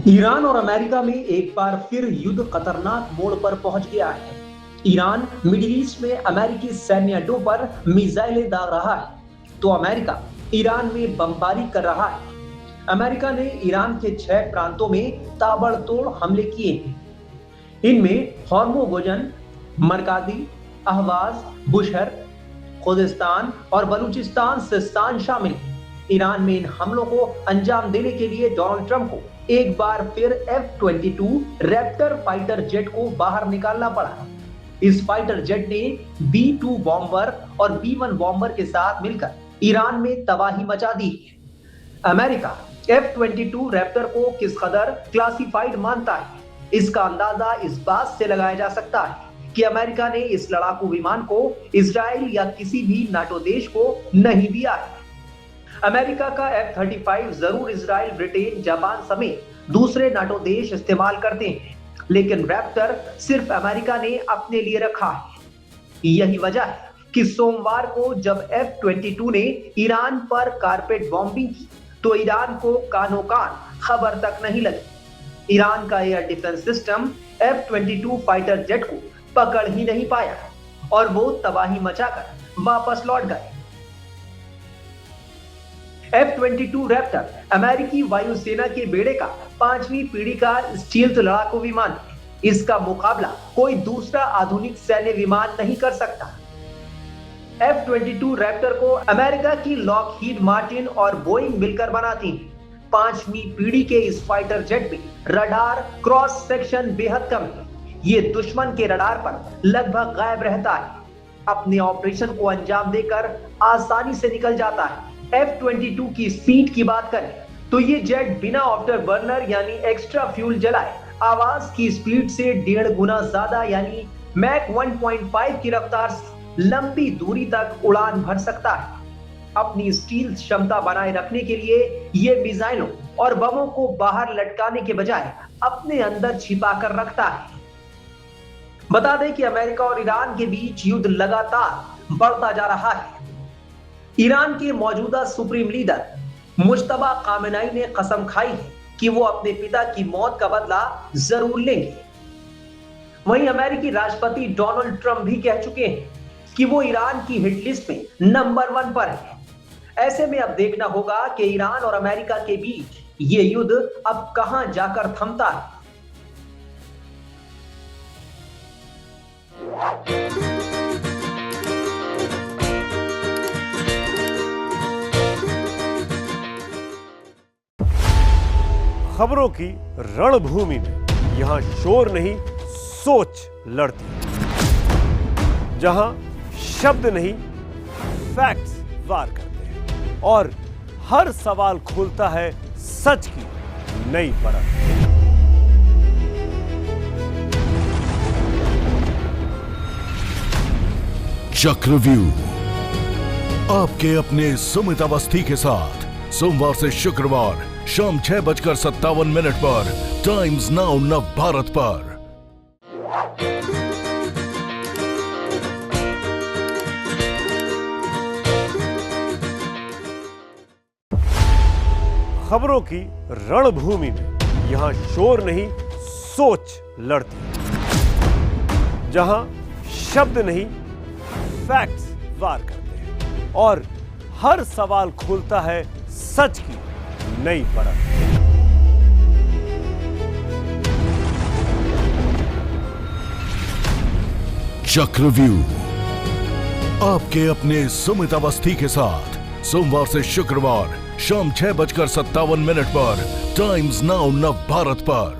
Iran और America में एक बार फिर युद्ध खतरनाक मोड़ पर पहुंच गया है। ईरान मिडिल ईस्ट में अमेरिकी सैन्य अड्डों पर मिसाइलें दाग रहा है, तो अमेरिका ईरान में बमबारी कर रहा है। अमेरिका ने ईरान के 6 प्रांतों में ताबड़तोड़ हमले किए हैं। इनमें होर्मुज़गन, मरकाजी, अहवाज, बुशहर, खुज़ेस्तान और बलूचिस्तान सिस्तान शामिल हैं। ईरान में इन हमलों को अंजाम देने के लिए डोनाल्ड ट्रंप को एक बार फिर F-22 रैप्टर फाइटर जेट को बाहर निकालना पड़ा। इस फाइटर जेट ने B-2 बॉम्बर और B-1 बॉम्बर के साथ मिलकर ईरान में तबाही मचा दी है। अमेरिका F-22 रैप्टर को किस कदर क्लासिफाइड मानता है, इसका अंदाजा इस बात से लगाया जा सकता है कि अमेरिका ने इस लड़ाकू विमान को इजराइल या किसी भी नाटो देश को नहीं दिया है। अमेरिका का F-35 जरूर इजराइल, ब्रिटेन, जापान समेत दूसरे नाटो देश इस्तेमाल करते हैं, लेकिन रैप्टर सिर्फ अमेरिका ने अपने लिए रखा है। यही वजह है कि सोमवार को जब F-22 ने ईरान पर कारपेट बॉम्बिंग की, तो ईरान को कानो कान खबर तक नहीं लगी। ईरान का air defence system F-22 fighter jet को पकड़ ही नहीं पाया और वो तबाही मचाकर वापस लौट गए। F-22 रैप्टर अमेरिकी वायुसेना के बेड़े का 5वीं पीढ़ी का स्टील्थ लड़ाकू विमान है। इसका मुकाबला कोई दूसरा आधुनिक सैन्य विमान नहीं कर सकता। F-22 रैप्टर को अमेरिका की लॉकहीड मार्टिन और बोइंग मिलकर बनाती हैं। 5वीं पीढ़ी के इस फाइटर जेट में रडार क्रॉस सेक्शन बेहद कम है। ये दुश्मन के रडार पर लगभग गायब रहता है। अपने ऑपरेशन को अंजाम देकर आसानी से निकल जाता है। F-22 की स्पीड की बात करें तो ये जेट बिना आफ्टर बर्नर यानी एक्स्ट्रा फ्यूल जलाए आवाज की स्पीड से 1.5 गुना ज्यादा यानी मैक 1.5 की रफ्तार से लंबी दूरी तक उड़ान भर सकता है। अपनी स्टील क्षमता बनाए रखने के लिए ये मिसाइलों और बमों को बाहर लटकाने के बजाय अपने अंदर छिपा कर रखता है। बता दें कि अमेरिका और ईरान के बीच युद्ध लगातार बढ़ता जा रहा है। ईरान के मौजूदा सुप्रीम लीडर मुज्तबा खामेनेई ने कसम खाई है कि वो अपने पिता की मौत का बदला जरूर लेंगे। वहीं अमेरिकी राष्ट्रपति डोनाल्ड ट्रंप भी कह चुके हैं कि वो ईरान की हिट लिस्ट में नंबर 1 पर है। ऐसे में अब देखना होगा कि ईरान और अमेरिका के बीच ये युद्ध अब कहां जाकर थमता है। खबरों की रणभूमि में यहां शोर नहीं सोच लड़ती है, जहां शब्द नहीं फैक्ट्स वार करते हैं और हर सवाल खोलता है सच की नई परत। चक्रव्यूह आपके अपने सुमित अवस्थी के साथ सोमवार से शुक्रवार शाम 6:57 पर टाइम्स नाउ नव भारत पर। खबरों की रणभूमि में यहां शोर नहीं सोच लड़ती है, जहां शब्द नहीं फैक्ट्स वार करते हैं और हर सवाल खोलता है सच की नई परत। चक्रव्यूह आपके अपने सुमित अवस्थी के साथ सोमवार से शुक्रवार शाम 6:57 पर टाइम्स नाउ नव भारत पर।